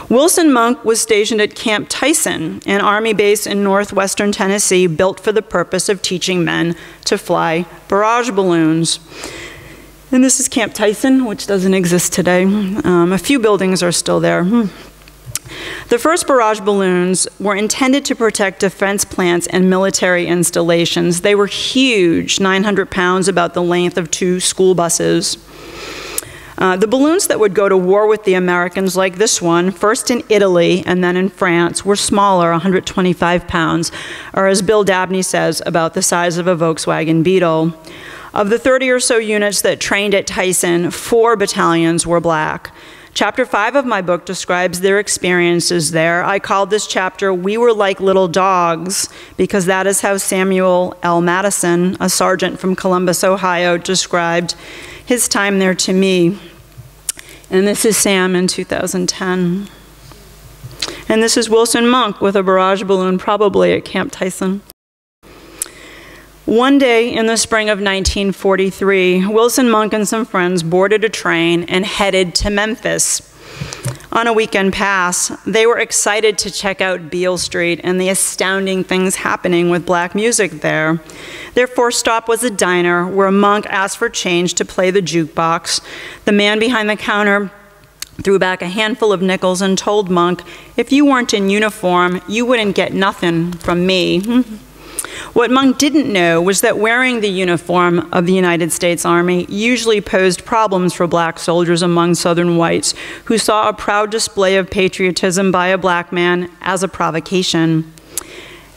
Wilson Monk was stationed at Camp Tyson, an Army base in northwestern Tennessee built for the purpose of teaching men to fly barrage balloons. And this is Camp Tyson, which doesn't exist today. A few buildings are still there. The first barrage balloons were intended to protect defense plants and military installations. They were huge, 900 pounds, about the length of 2 school buses. The balloons that would go to war with the Americans, like this one, first in Italy and then in France, were smaller, 125 pounds, or as Bill Dabney says, about the size of a Volkswagen Beetle. Of the 30 or so units that trained at Tyson, 4 battalions were black. Chapter 5 of my book describes their experiences there. I called this chapter, "We Were Like Little Dogs," because that is how Samuel L. Madison, a sergeant from Columbus, Ohio, described his time there to me. And this is Sam in 2010. And this is Wilson Monk with a barrage balloon, probably at Camp Tyson. One day in the spring of 1943, Wilson Monk and some friends boarded a train and headed to Memphis. On a weekend pass, they were excited to check out Beale Street and the astounding things happening with black music there. Their first stop was a diner where Monk asked for change to play the jukebox. The man behind the counter threw back a handful of nickels and told Monk, "If you weren't in uniform, you wouldn't get nothing from me." What Monk didn't know was that wearing the uniform of the United States Army usually posed problems for black soldiers among Southern whites who saw a proud display of patriotism by a black man as a provocation.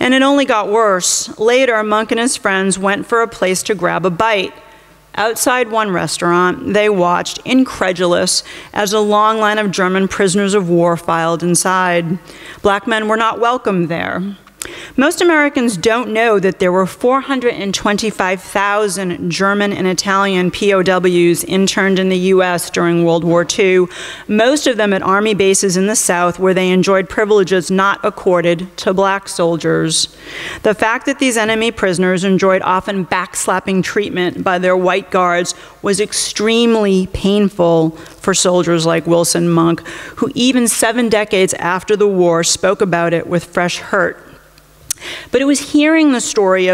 And it only got worse. Later, Monk and his friends went for a place to grab a bite. Outside one restaurant, they watched, incredulous, as a long line of German prisoners of war filed inside. Black men were not welcome there. Most Americans don't know that there were 425,000 German and Italian POWs interned in the U.S. during World War II, most of them at Army bases in the South where they enjoyed privileges not accorded to black soldiers. The fact that these enemy prisoners enjoyed often backslapping treatment by their white guards was extremely painful for soldiers like Wilson Monk, who even 7 decades after the war spoke about it with fresh hurt. But it was hearing the story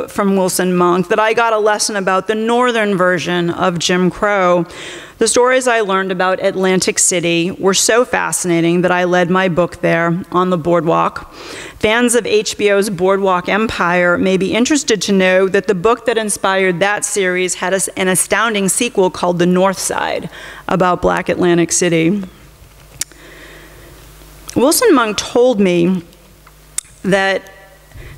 from Wilson Monk that I got a lesson about the northern version of Jim Crow. The stories I learned about Atlantic City were so fascinating that I led my book there on the boardwalk. Fans of HBO's Boardwalk Empire may be interested to know that the book that inspired that series had an astounding sequel called The North Side, about Black Atlantic City. Wilson Monk told me that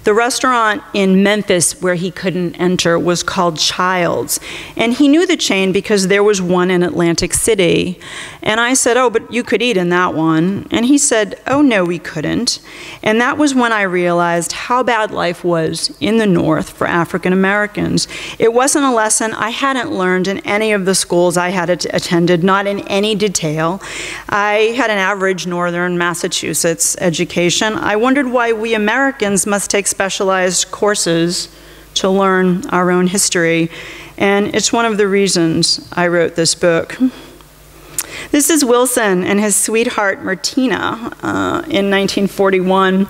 the restaurant in Memphis where he couldn't enter was called Childs. And he knew the chain because there was one in Atlantic City. And I said, "Oh, but you could eat in that one." And he said, "Oh, no, we couldn't." And that was when I realized how bad life was in the North for African Americans. It wasn't a lesson I hadn't learned in any of the schools I had attended, not in any detail. I had an average Northern Massachusetts education. I wondered why we Americans must take specialized courses to learn our own history, and it's one of the reasons I wrote this book. This is Wilson and his sweetheart Martina in 1941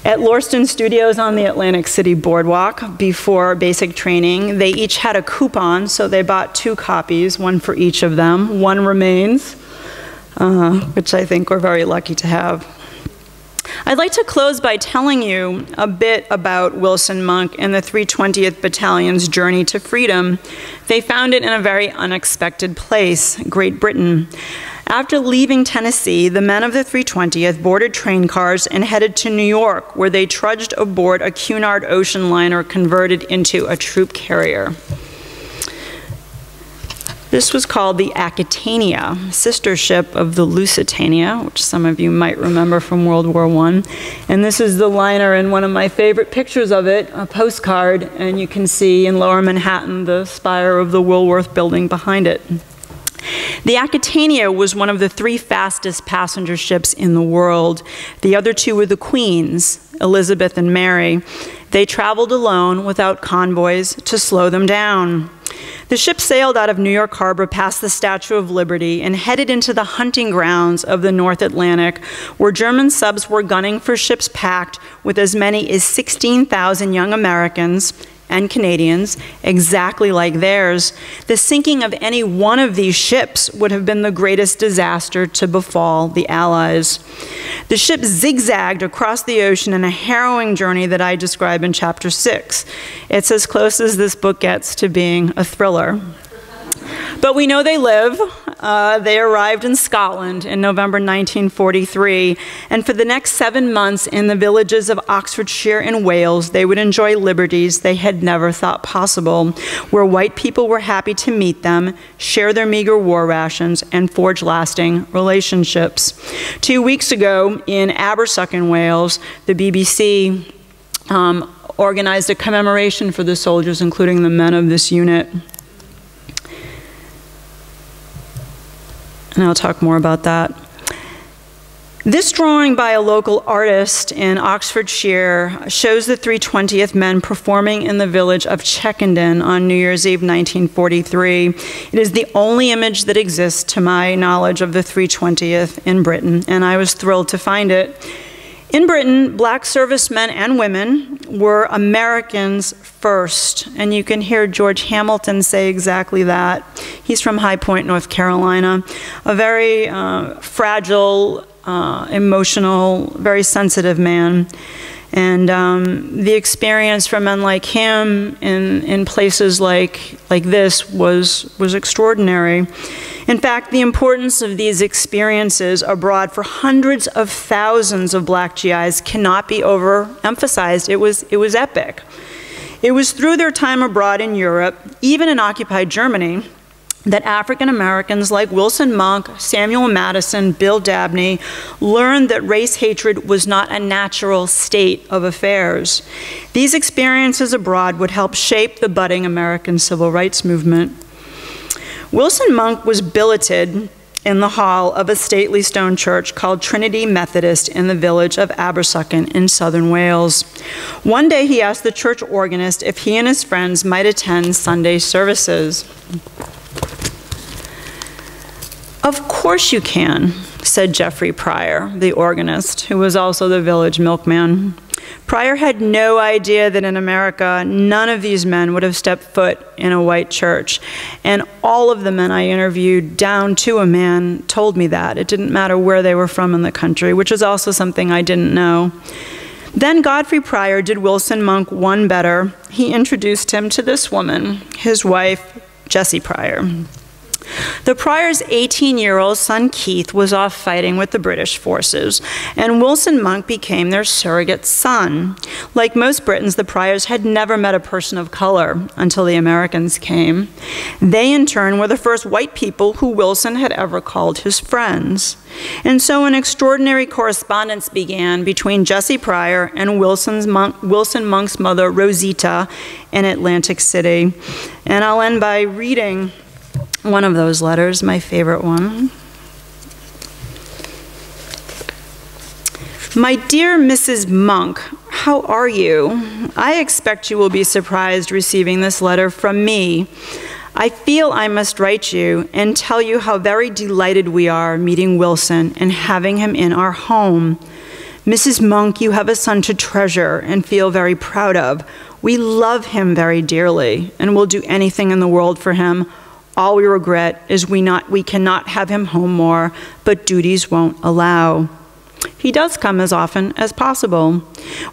at Lorston Studios on the Atlantic City Boardwalk before basic training. They each had a coupon, so they bought 2 copies, one for each of them. One remains, which I think we're very lucky to have. I'd like to close by telling you a bit about Wilson Monk and the 320th Battalion's journey to freedom. They found it in a very unexpected place, Great Britain. After leaving Tennessee, the men of the 320th boarded train cars and headed to New York, where they trudged aboard a Cunard ocean liner converted into a troop carrier. This was called the Aquitania, sister ship of the Lusitania, which some of you might remember from World War I. And this is the liner in one of my favorite pictures of it, a postcard, and you can see in Lower Manhattan the spire of the Woolworth building behind it. The Aquitania was one of the 3 fastest passenger ships in the world. The other 2 were the Queens, Elizabeth and Mary. They traveled alone without convoys to slow them down. The ship sailed out of New York Harbor past the Statue of Liberty and headed into the hunting grounds of the North Atlantic, where German subs were gunning for ships packed with as many as 16,000 young Americans and Canadians, exactly like theirs. The sinking of any one of these ships would have been the greatest disaster to befall the Allies. The ship zigzagged across the ocean in a harrowing journey that I describe in Chapter 6. It's as close as this book gets to being a thriller. But we know they live. They arrived in Scotland in November 1943, and for the next 7 months in the villages of Oxfordshire and Wales, they would enjoy liberties they had never thought possible, where white people were happy to meet them, share their meager war rations, and forge lasting relationships. 2 weeks ago in Abersoch, Wales, the BBC organized a commemoration for the soldiers, including the men of this unit. And I'll talk more about that. This drawing by a local artist in Oxfordshire shows the 320th men performing in the village of Checkenden on New Year's Eve 1943. It is the only image that exists to my knowledge of the 320th in Britain, and I was thrilled to find it. In Britain, black servicemen and women were Americans first, and you can hear George Hamilton say exactly that. He's from High Point, North Carolina, a very fragile, emotional, very sensitive man. And the experience for men like him in places like this was extraordinary. In fact, the importance of these experiences abroad for hundreds of thousands of black GIs cannot be overemphasized. It was epic. It was through their time abroad in Europe, even in occupied Germany, that African Americans like Wilson Monk, Samuel Madison, Bill Dabney learned that race hatred was not a natural state of affairs. These experiences abroad would help shape the budding American civil rights movement. Wilson Monk was billeted in the hall of a stately stone church called Trinity Methodist in the village of Abersoch in southern Wales. One day he asked the church organist if he and his friends might attend Sunday services. "Of course you can," said Geoffrey Pryor, the organist, who was also the village milkman. Pryor had no idea that in America, none of these men would have stepped foot in a white church. And all of the men I interviewed, down to a man, told me that. It didn't matter where they were from in the country, which is also something I didn't know. Then Godfrey Pryor did Wilson Monk one better. He introduced him to this woman, his wife, Jessie Pryor. The Pryors' 18-year-old son Keith was off fighting with the British forces, and Wilson Monk became their surrogate son. Like most Britons, the Pryors had never met a person of color until the Americans came. They, in turn, were the first white people who Wilson had ever called his friends. And so an extraordinary correspondence began between Jessie Pryor and Wilson Monk's mother, Rosita, in Atlantic City. And I'll end by reading one of those letters, my favorite one. "My dear Mrs. Monk, how are you? I expect you will be surprised receiving this letter from me. I feel I must write you and tell you how very delighted we are meeting Wilson and having him in our home. Mrs. Monk, you have a son to treasure and feel very proud of. We love him very dearly and will do anything in the world for him. All we regret is we cannot have him home more, but duties won't allow. He does come as often as possible.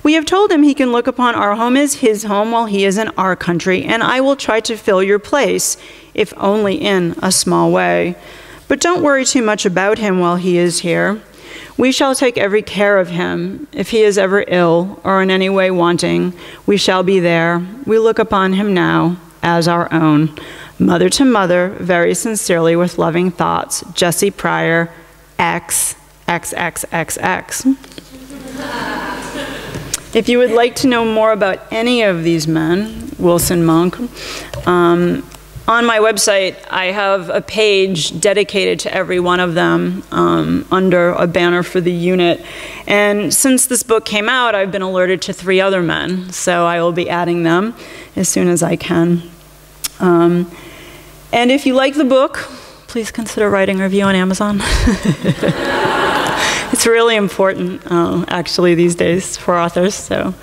We have told him he can look upon our home as his home while he is in our country, and I will try to fill your place, if only in a small way. But don't worry too much about him while he is here. We shall take every care of him. If he is ever ill or in any way wanting, we shall be there. We look upon him now as our own. Mother to mother, very sincerely, with loving thoughts, Jessie Pryor, XXXXX. If you would like to know more about any of these men, Wilson Monk, on my website, I have a page dedicated to every one of them under a banner for the unit. And since this book came out, I've been alerted to 3 other men, so I will be adding them as soon as I can. And if you like the book, please consider writing a review on Amazon. It's really important, actually, these days for authors. So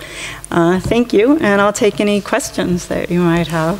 thank you, and I'll take any questions that you might have.